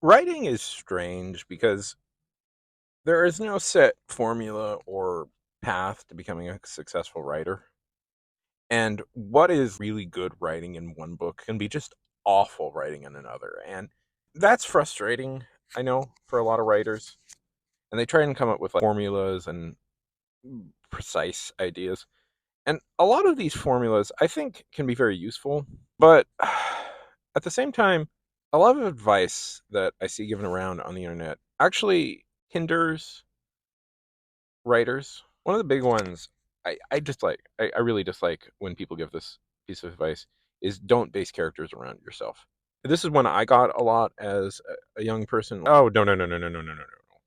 Writing is strange because there is no set formula or path to becoming a successful writer. And what is really good writing in one book can be just awful writing in another. And that's frustrating, I know, for a lot of writers. And they try and come up with like formulas and precise ideas. And a lot of these formulas I think can be very useful, but at the same time, a lot of advice that I see given around on the internet actually hinders writers. One of the big ones I dislike, I really dislike when people give this piece of advice is don't base characters around yourself. This is one I got a lot as a young person. Oh, no, no, no, no, no, no, no, no, no.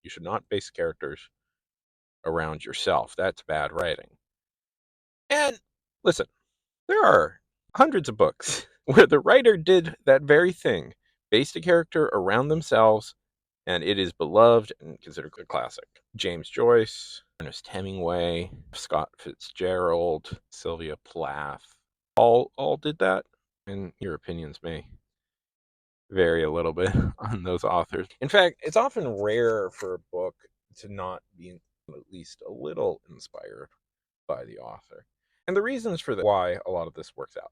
You should not base characters around yourself. That's bad writing. And listen, there are hundreds of books where the writer did that very thing, based a character around themselves, and it is beloved and considered a classic. James Joyce, Ernest Hemingway, Scott Fitzgerald, Sylvia Plath, all did that. And your opinions may vary a little bit on those authors. In fact, it's often rare for a book to not be at least a little inspired by the author. And the reasons for why a lot of this works out.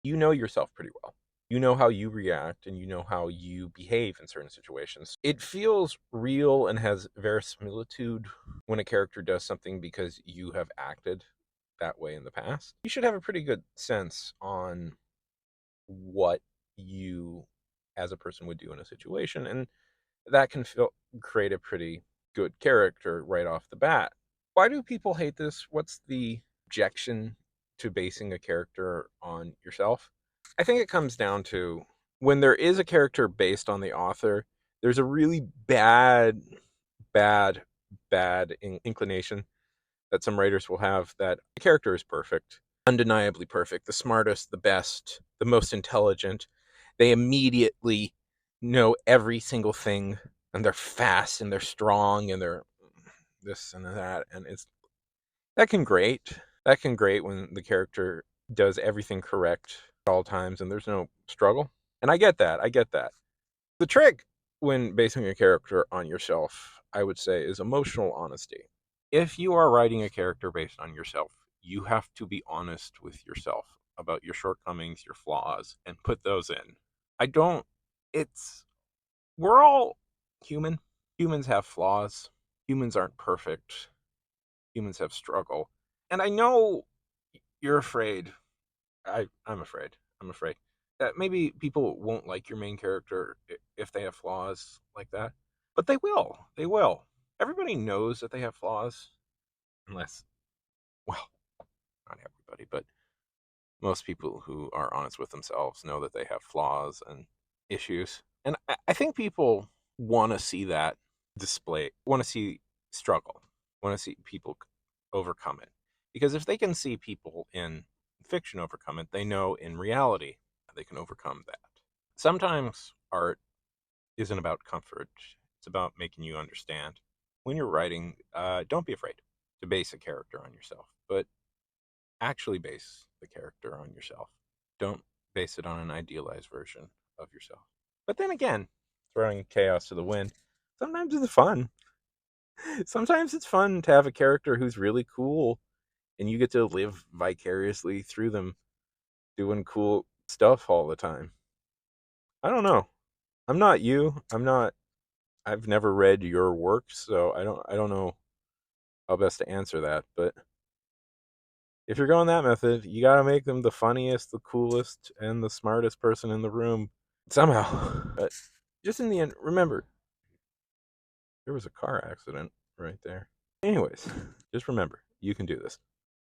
You know yourself pretty well. You know how you react and you know how you behave in certain situations. It feels real and has verisimilitude when a character does something because you have acted that way in the past. You should have a pretty good sense on what you as a person would do in a situation, and that can create a pretty good character right off the bat. Why do people hate this? What's the objection to basing a character on yourself? I think it comes down to when there is a character based on the author, there's a really bad, inclination that some writers will have that the character is perfect, undeniably perfect, the smartest, the best, the most intelligent. They immediately know every single thing, and they're fast and they're strong and they're this and that, and it's that can grate. That can grate when the character does everything correct at all times and there's no struggle. And I get that. I get that. The trick when basing a character on yourself, I would say, is emotional honesty. If you are writing a character based on yourself, you have to be honest with yourself about your shortcomings, your flaws, and put those in. I don't, it's, we're all human. Humans have flaws. Humans aren't perfect. Humans have struggle. And I know you're afraid. I'm afraid. I'm afraid that maybe people won't like your main character if they have flaws like that. But they will. They will. Everybody knows that they have flaws, unless, well, not everybody, but most people who are honest with themselves know that they have flaws and issues. And I think people want to see that display, want to see struggle, want to see people overcome it. Because if they can see people in fiction overcome it, they know in reality they can overcome that. Sometimes art isn't about comfort, it's about making you understand. When you're writing, don't be afraid to base a character on yourself, but actually base the character on yourself. Don't base it on an idealized version of yourself. But then again, throwing chaos to the wind, sometimes it's fun. Sometimes it's fun to have a character who's really cool and you get to live vicariously through them doing cool stuff all the time. I don't know. I'm not you. I've never read your work, so I don't know how best to answer that, but if you're going that method, you got to make them the funniest, the coolest, and the smartest person in the room somehow. But just in the end, remember, there was a car accident right there. Anyways, just remember, you can do this.